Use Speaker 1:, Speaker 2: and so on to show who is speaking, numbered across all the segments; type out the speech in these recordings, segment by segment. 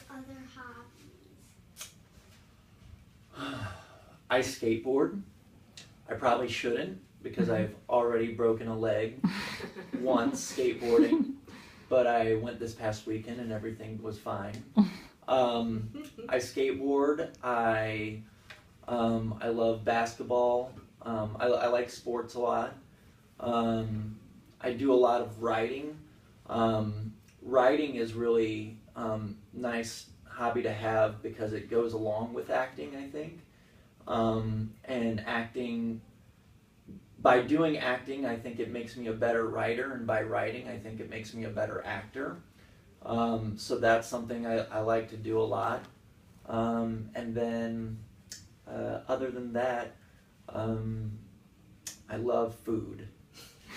Speaker 1: other hobbies?
Speaker 2: I skateboard. I probably shouldn't because I've already broken a leg once skateboarding, but I went this past weekend and everything was fine. I skateboard. I love basketball. I like sports a lot. I do a lot of writing. Writing is really nice hobby to have because it goes along with acting, I think. And acting, by doing acting, I think it makes me a better writer, and by writing, I think it makes me a better actor. So that's something I like to do a lot. And then, other than that, I love food.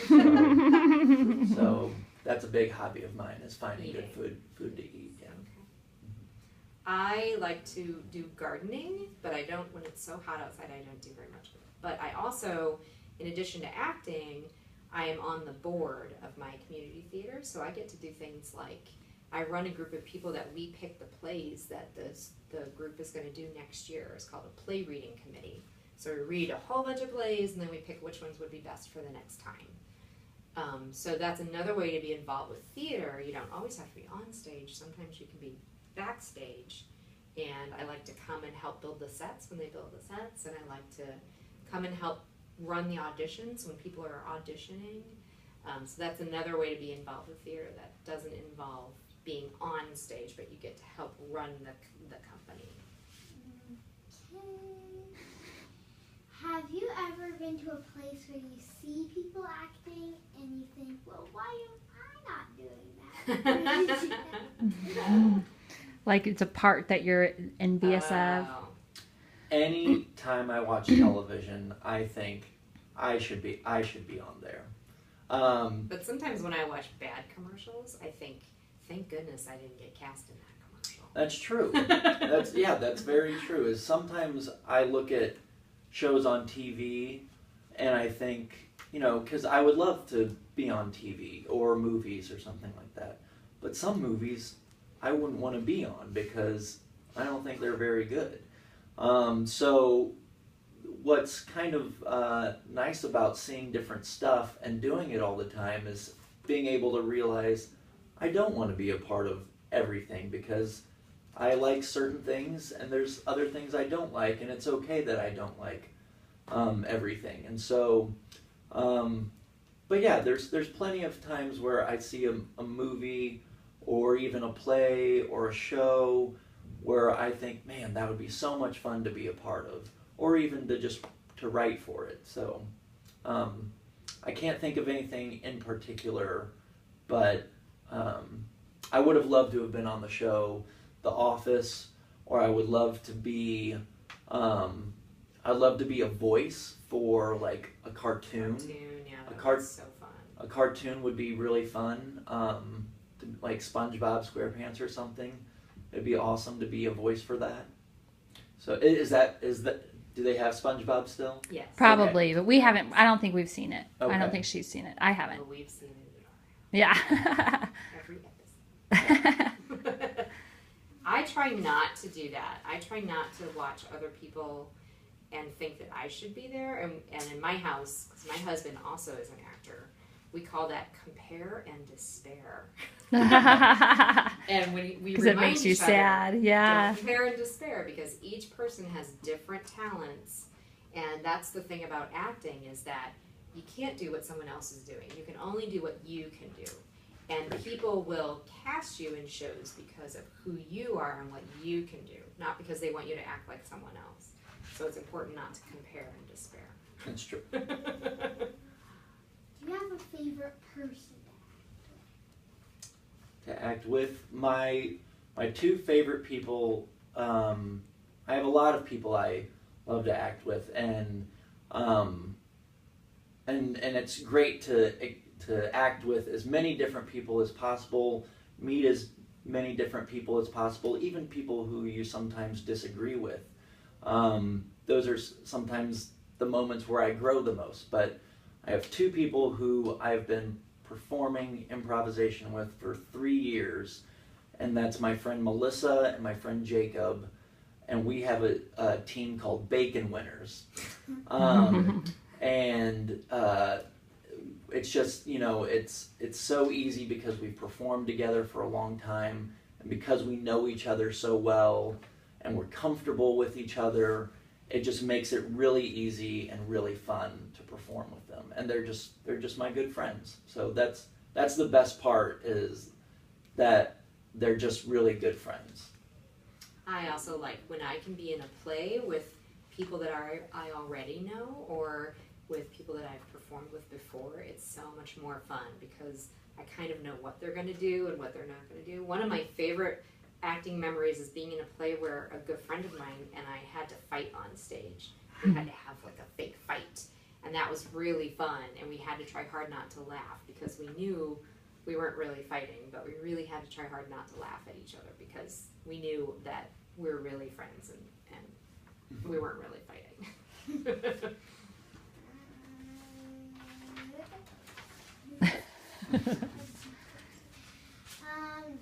Speaker 2: So that's a big hobby of mine, is finding good food to eat. Yeah.
Speaker 3: I like to do gardening, but I don't, when it's so hot outside, I don't do very much of it. But I also, in addition to acting, I am on the board of my community theater, so I get to do things like, I run a group of people that we pick the plays that the group is going to do next year. It's called a play reading committee. So we read a whole bunch of plays, and then we pick which ones would be best for the next time. So that's another way to be involved with theater. You don't always have to be on stage. Sometimes you can be backstage. And I like to come and help build the sets when they build the sets. And I like to come and help run the auditions when people are auditioning. So that's another way to be involved with theater that doesn't involve being on stage, but you get to help run the company.
Speaker 1: Okay. Have you ever been to a place where you see people acting and you think, well, why am I not doing that?
Speaker 4: Like it's a part that you're envious of?
Speaker 2: Any time I watch television, I think I should be on there.
Speaker 3: But sometimes when I watch bad commercials, I think, thank goodness I didn't get cast in that commercial.
Speaker 2: That's true. That's very true. Is sometimes I look at shows on TV and I think, because I would love to be on TV or movies or something like that. But some movies I wouldn't want to be on because I don't think they're very good. So what's kind of nice about seeing different stuff and doing it all the time is being able to realize I don't want to be a part of everything because I like certain things and there's other things I don't like, and it's okay that I don't like everything. And so, but yeah, there's plenty of times where I see a movie or even a play or a show where I think, man, that would be so much fun to be a part of, or even to write for it. So I can't think of anything in particular, but I would have loved to have been on the show The Office, or I would love to be I'd love to be a voice for like a cartoon.
Speaker 3: That's so fun.
Speaker 2: A cartoon would be really fun, like SpongeBob SquarePants or something. It'd be awesome to be a voice for that. So is that do they have SpongeBob still?
Speaker 3: Yes.
Speaker 4: Probably,
Speaker 2: okay.
Speaker 4: But we haven't. I don't think we've seen it.
Speaker 2: Okay.
Speaker 4: I don't think she's seen it. I haven't.
Speaker 3: Well, we've seen it.
Speaker 4: Yeah.
Speaker 3: Every episode. I try not to do that. I try not to watch other people and think that I should be there. And in my house, because my husband also is an actor, we call that compare and despair. And when we remind
Speaker 4: it makes you
Speaker 3: each other,
Speaker 4: sad. Yeah.
Speaker 3: don't compare and despair, because each person has different talents. And that's the thing about acting, is that you can't do what someone else is doing. You can only do what you can do. And people will cast you in shows because of who you are and what you can do, not because they want you to act like someone else. So it's important not to compare and despair.
Speaker 2: That's true.
Speaker 1: Do you have a favorite person
Speaker 2: To act with? My two favorite people, I have a lot of people I love to act with, and it's great to act with as many different people as possible, meet as many different people as possible, even people who you sometimes disagree with. Those are sometimes the moments where I grow the most. But I have two people who I've been performing improvisation with for 3 years, and that's my friend Melissa and my friend Jacob, and we have a team called Bacon Winners. And it's just, it's so easy because we've performed together for a long time, and because we know each other so well and we're comfortable with each other, it just makes it really easy and really fun to perform with them. And they're just my good friends. So that's the best part, is that they're just really good friends.
Speaker 3: I also like when I can be in a play with people that I already know, or with people that I've performed with before. It's so much more fun because I kind of know what they're going to do and what they're not going to do. One of my favorite acting memories is being in a play where a good friend of mine and I had to fight on stage. We had to have like a fake fight, and that was really fun, and we had to try hard not to laugh because we knew we weren't really fighting, but we really had to try hard not to laugh at each other because we knew that we were really friends and we weren't really fighting.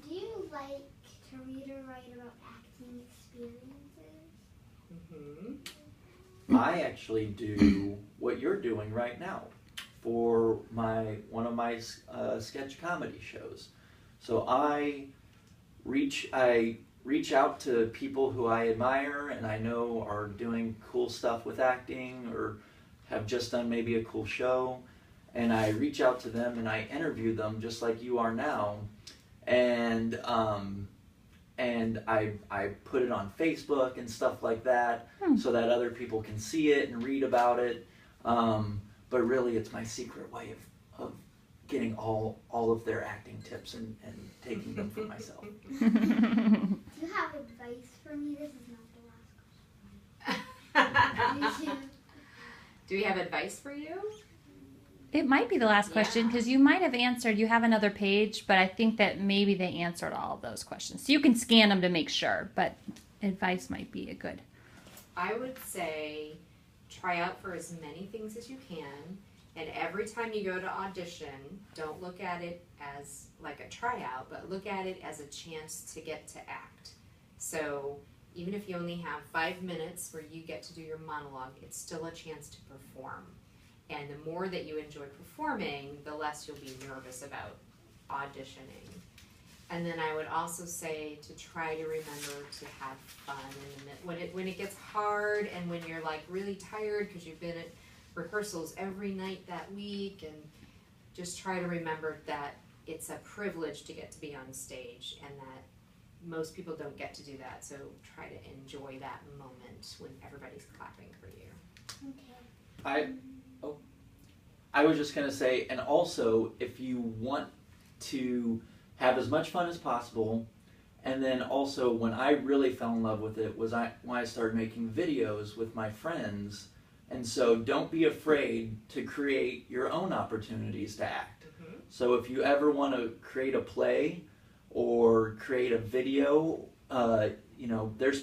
Speaker 1: Do you like to read or write about acting experiences?
Speaker 2: I actually do what you're doing right now for one of my sketch comedy shows. So I reach out to people who I admire and I know are doing cool stuff with acting or have just done maybe a cool show, and I reach out to them and I interview them just like you are now, and I put it on Facebook and stuff like that so that other people can see it and read about it. But really, it's my secret way of getting all of their acting tips and taking them for myself.
Speaker 1: Do you have advice for me? This is not the last question.
Speaker 3: Do we have advice for you?
Speaker 4: It might be the last question because you might have answered. You have another page, but I think that maybe they answered all of those questions. So you can scan them to make sure, but advice might be a good.
Speaker 3: I would say try out for as many things as you can, and every time you go to audition, don't look at it as like a tryout, but look at it as a chance to get to act. So even if you only have 5 minutes where you get to do your monologue, it's still a chance to perform. And the more that you enjoy performing, the less you'll be nervous about auditioning. And then I would also say to try to remember to have fun when it gets hard and when you're like really tired because you've been at rehearsals every night that week, and just try to remember that it's a privilege to get to be on stage and that most people don't get to do that. So try to enjoy that moment when everybody's clapping for you.
Speaker 1: Okay.
Speaker 2: I was just going to say, and also, if you want to have as much fun as possible, and then also when I really fell in love with it was when I started making videos with my friends, and so don't be afraid to create your own opportunities to act. So if you ever want to create a play or create a video, there's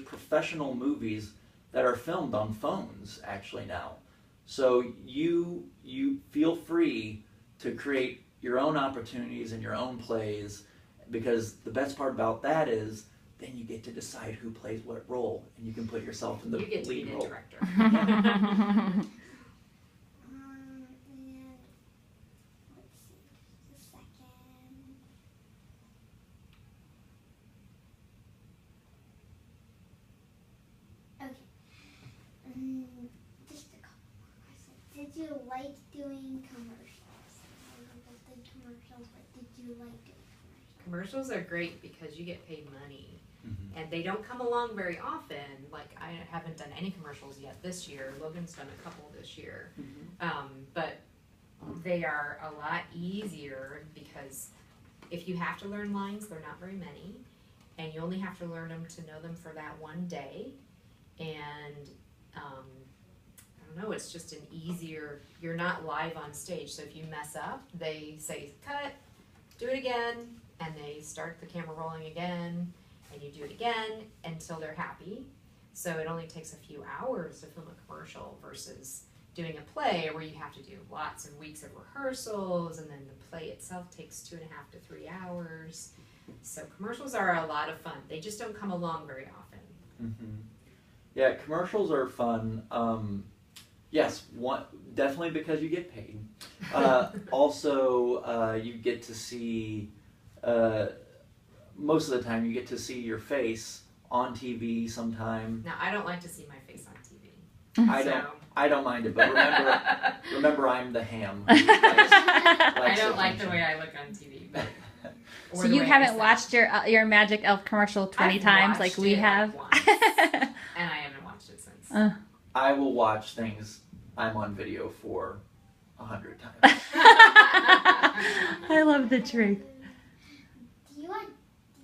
Speaker 2: professional movies that are filmed on phones actually now. So you feel free to create your own opportunities and your own plays, because the best part about that is then you get to decide who plays what role, and you can put yourself in the lead role.
Speaker 3: You get to be the director.
Speaker 1: And let's see, just a second. Okay. Just a couple more questions. Did you like doing commercials? I don't know if did commercials, but did you like doing commercials?
Speaker 3: Commercials are great because you get paid money. And they don't come along very often. Like, I haven't done any commercials yet this year. Logan's done a couple this year. But they are a lot easier because if you have to learn lines, they're not very many. And you only have to learn them to know them for that one day. And I don't know, it's just an easier, you're not live on stage. So if you mess up, they say, cut, do it again. And they start the camera rolling again. And you do it again until they're happy. So it only takes a few hours to film a commercial versus doing a play where you have to do lots of weeks of rehearsals, and then the play itself takes 2.5 to 3 hours. So commercials are a lot of fun. They just don't come along very often.
Speaker 2: Mm-hmm. Yeah, commercials are fun. Yes, definitely because you get paid. Also, you get to see, most of the time, you get to see your face on TV sometime.
Speaker 3: Now, I don't like to see my face on TV.
Speaker 2: I don't mind it, but remember I'm the ham.
Speaker 3: I don't like the way I look on TV. But,
Speaker 4: so you haven't watched your Magic Elf commercial 20 times like we have?
Speaker 3: Once, and I haven't watched it since.
Speaker 2: I will watch things I'm on video for 100 times.
Speaker 4: I love the trick.
Speaker 1: Do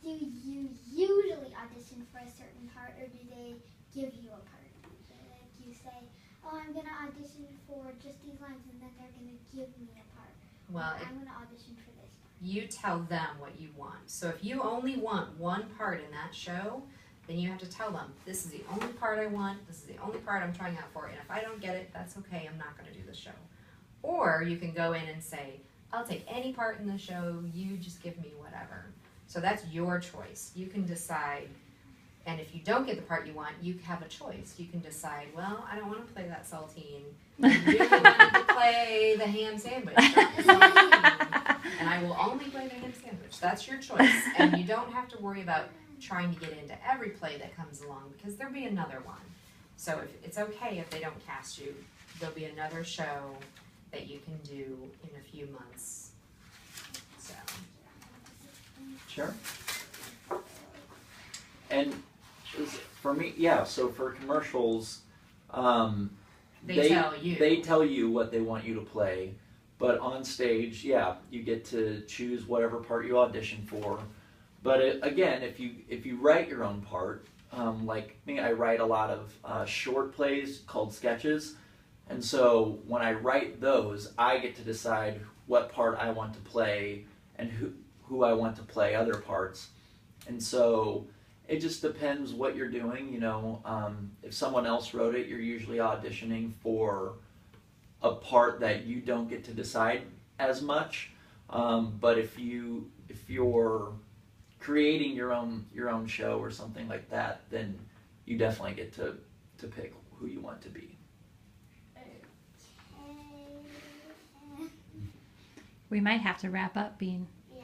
Speaker 1: you usually audition for a certain part, or do they give you a part? Like you say, oh, I'm going to audition for just these lines, and then they're going to give me a part.
Speaker 3: Well,
Speaker 1: I'm going to audition for this part.
Speaker 3: You tell them what you want. So if you only want one part in that show, then you have to tell them, this is the only part I want, this is the only part I'm trying out for, and if I don't get it, that's okay, I'm not going to do the show. Or you can go in and say, I'll take any part in the show, you just give me whatever. So that's your choice. You can decide, and if you don't get the part you want, you have a choice. You can decide, well, I don't want to play that saltine. I really want to play the ham sandwich, not the saltine. And I will only play the ham sandwich. That's your choice. And you don't have to worry about trying to get into every play that comes along, because there'll be another one. So it's okay if they don't cast you. There'll be another show that you can do in a few months. So.
Speaker 2: Sure. And for me, yeah, so for commercials,
Speaker 3: They
Speaker 2: tell you what they want you to play, but on stage, yeah, you get to choose whatever part you audition for. But again, if you write your own part, like me, I write a lot of short plays called sketches, and so when I write those, I get to decide what part I want to play and who I want to play other parts. And so it just depends what you're doing. You know, if someone else wrote it, you're usually auditioning for a part that you don't get to decide as much. But if you're creating your own show or something like that, then you definitely get to pick who you want to be.
Speaker 4: We might have to wrap up, Bean.
Speaker 1: Yeah,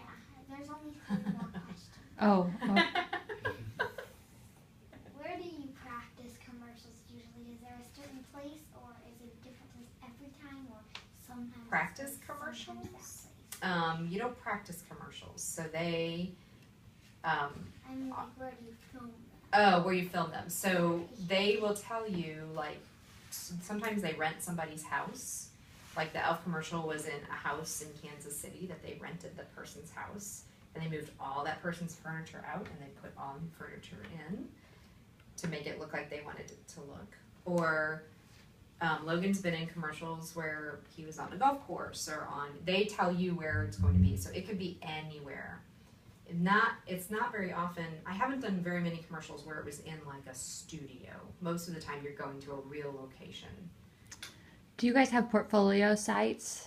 Speaker 1: there's only 3 more questions.
Speaker 4: Oh.
Speaker 1: Where do you practice commercials usually? Is there a certain place, or is it a different place every time, or sometimes?
Speaker 3: Practice
Speaker 1: sometimes
Speaker 3: commercials?
Speaker 1: that place?
Speaker 3: You don't practice commercials, so they.
Speaker 1: I mean, like, where do you film them?
Speaker 3: Oh, where you film them. So they will tell you, like, sometimes they rent somebody's house. Like the Elf commercial was in a house in Kansas City that they rented the person's house, and they moved all that person's furniture out and they put all new furniture in to make it look like they wanted it to look. Or Logan's been in commercials where he was on a golf course they tell you where it's going to be. So it could be anywhere. It's not very often. I haven't done very many commercials where it was in like a studio. Most of the time you're going to a real location.
Speaker 4: Do you guys have portfolio sites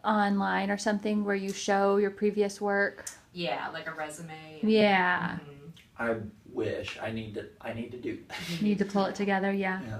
Speaker 4: online or something where you show your previous work?
Speaker 3: Yeah, like a resume.
Speaker 4: Yeah.
Speaker 3: Mm-hmm.
Speaker 2: I wish I need to do that.
Speaker 4: You need to pull it together, yeah.
Speaker 2: Yeah.